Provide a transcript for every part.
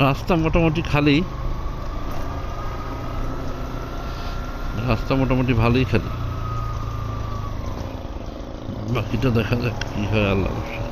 রাস্তা মোটামুটি খালি, রাস্তা মোটামুটি ভালোই খালি। বাকিটা দেখা যাক কি হয়, আল্লাহ ভরসা।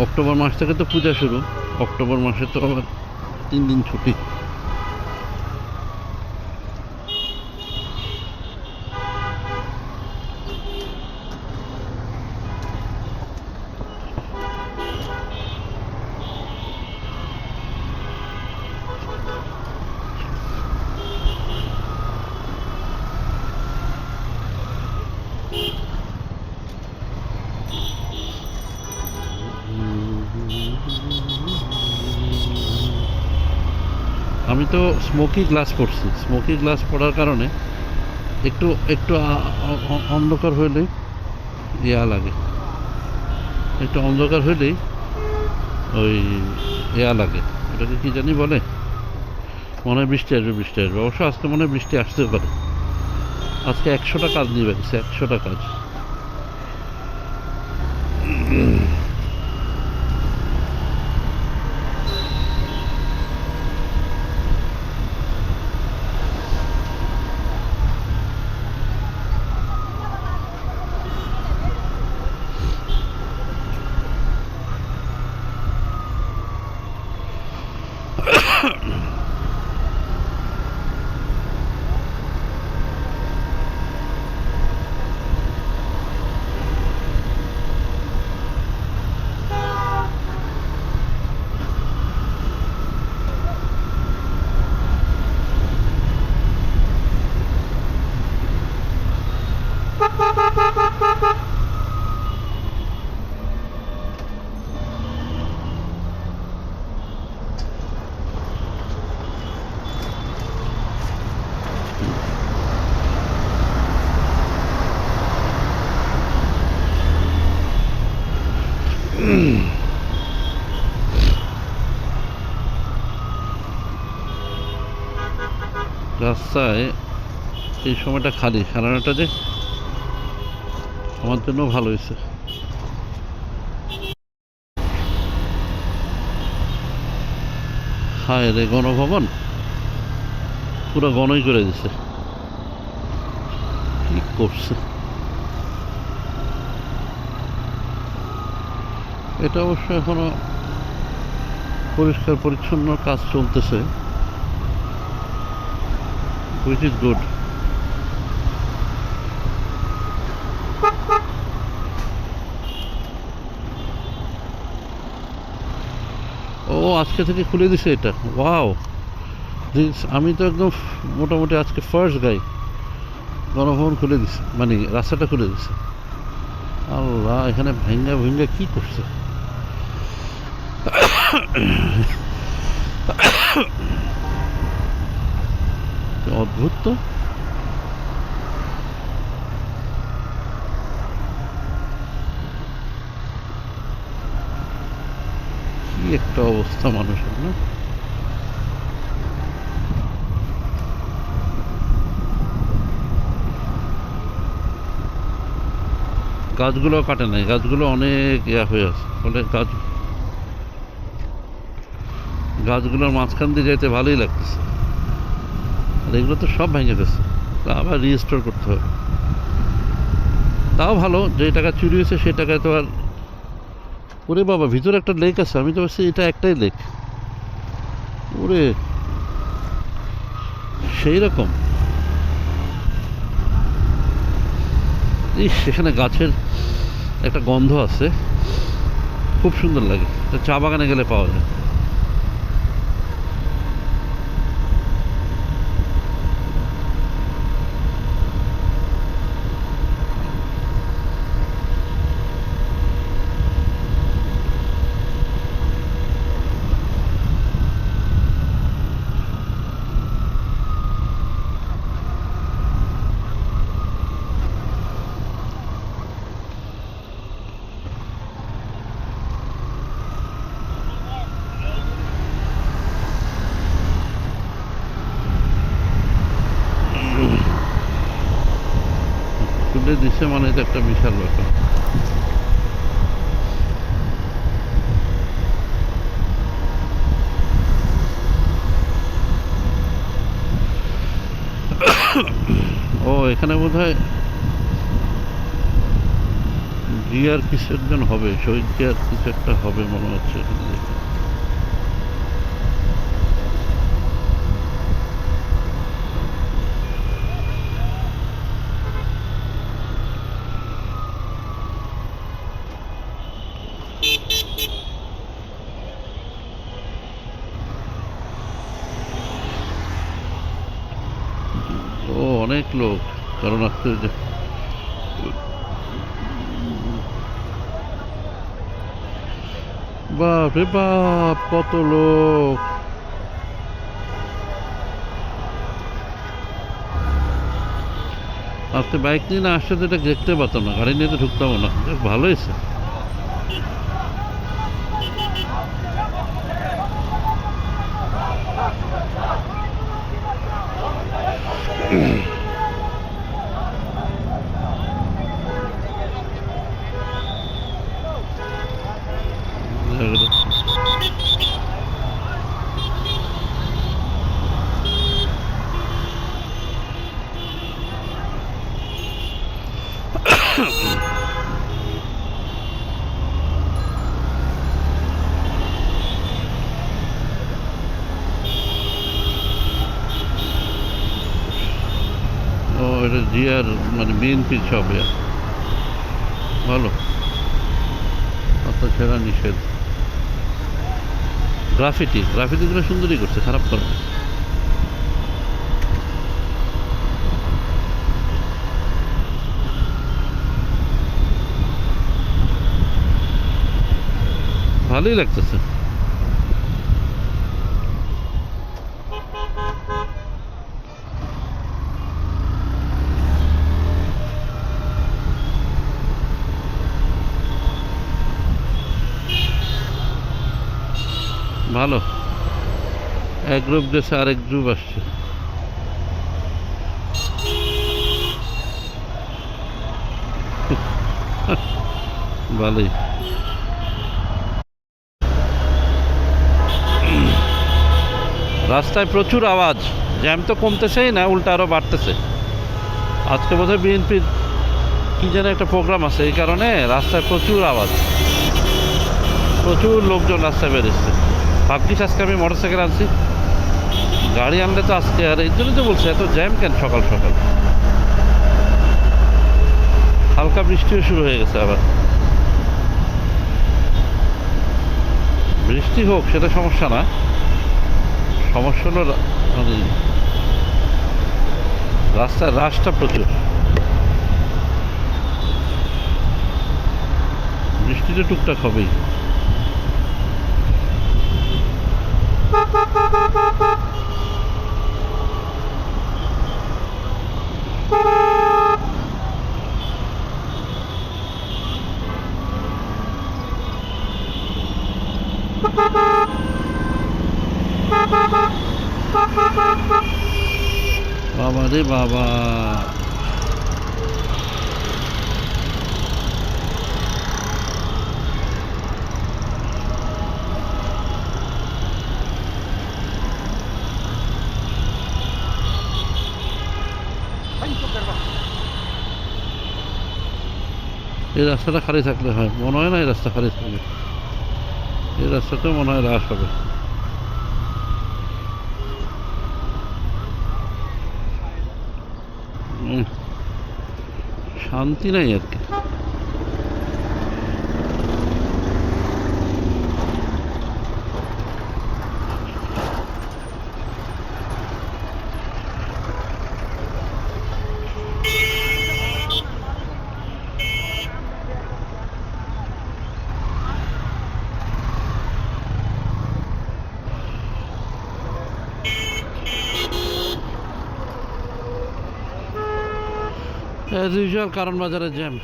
অক্টোবর মাস থেকে তো পূজা শুরু, অক্টোবর মাসে তো আবার 3 দিন ছুটি। আমি তো স্মোকি গ্লাস পরছি, স্মোকি গ্লাস পরার কারণে একটু একটু অন্ধকার হইলেই ইয়া লাগে, একটু অন্ধকার হইলেই ওই ইয়া লাগে, ওটাকে কি জানি বলে, মনে হয় বৃষ্টি আসবে, বৃষ্টি আসবে। অবশ্য আজকে মনে হয় বৃষ্টি আসতেও পারে। আজকে 100টা কাজ নিয়ে বেরিয়েছে, 100টা কাজ। রাস্তায় এই সময়টা খালি, সাড়ে 9টা, যে আমার জন্য ভালো হয়েছে। হায় রে, গণভবন পুরো গণই করে দিছে, কি করছে। এটা অবশ্য এখনো পরিষ্কার পরিচ্ছন্ন কাজ চলতেছে, which is good. ও আজকে থেকে খুলে দিছে এটা, ওয়াও। আমি তো একদম মোটামুটি আজকে ফার্স্ট গাই গণভবন খুলে দিছে, মানে রাস্তাটা খুলে দিছে। আল্লাহ, এখানে ভাঙ্গা ভাঙ্গা কি করছে। অদ্ভুত তো। কি একটা অবস্থা মানুষের, না? গাছগুলো কাটে নাই, গাছগুলো অনেক ইয়া হয়ে আছে, ফলে গাছগুলোর মাঝখান দিয়ে যেতে ভালোই লাগতেছে। আর এগুলো তো সব ভেঙে গেছে, আবার রিস্টোর করতে হবে। তাও ভালো, যে টাকা চুরি হয়েছে সেই টাকায় তো আর। ওরে বাবা, ভিতরে একটা লেক আছে, আমি তো ভাবছি এটা একটাই লেক। ওরে, সেই রকম। সেখানে গাছের একটা গন্ধ আছে, খুব সুন্দর লাগে। চা বাগানে গেলে পাওয়া যায়। খুলে দিচ্ছে মানে এটা একটা বিশাল ব্যাপার। ও, এখানে বোধহয় জিয়ার কিছু একজন হবে, শহীদ জিয়ার কিছু একটা হবে মনে হচ্ছে এখানে দেখে। ও, অনেক লোক, কারণ আজকে বাপ রে বাপ, কত লোক। আজকে বাইক নিয়ে না আসতে তো এটা দেখতে পারতাম না, গাড়ি নিয়ে তো ঢুকতামও না। ভালো হয়েছে। ও, এটা জিয়ার মানে বিএনপির সব ভালো। অত ছেড়া নিষেধ। গ্রাফিটিগুলো সুন্দরই করছে, খারাপ করে। ভালোই লাগতেছে। ভালো, এক গ্রুপ গেছে, আরেক গ্রুপ আসছে। ভালোই। রাস্তায় প্রচুর আওয়াজ, জ্যাম তো কমতেছেই না, উল্টা আরও বাড়তেছে। আজকে বোধহয় বিএনপির কি যেন একটা প্রোগ্রাম আছে, এই কারণে রাস্তায় প্রচুর আওয়াজ, প্রচুর লোকজন রাস্তায় বেরোচ্ছে। ভাবছিস আজকে আমি মোটরসাইকেল আনছি, গাড়ি আনলে তো আজকে, আর এই জন্য তো বলছে এত জ্যাম কেন সকাল সকাল। হালকা বৃষ্টিও শুরু হয়ে গেছে আবার। বৃষ্টি হোক, সেটা সমস্যা না। সমস্যা হলো মানে রাস্তার রাশটা প্রচুর। বৃষ্টিতে টুকটাক হবেই। বাবা রে বাবা, এই রাস্তাটা খালি থাকলে হয়, মনে হয় না এই রাস্তা খালি থাকবে, এই রাস্তাতেও মনে হয় রাশ হবে। শান্তি নাই আর কি। অ্যাজ ইউজুয়াল কারণ বাজারের জ্যাম।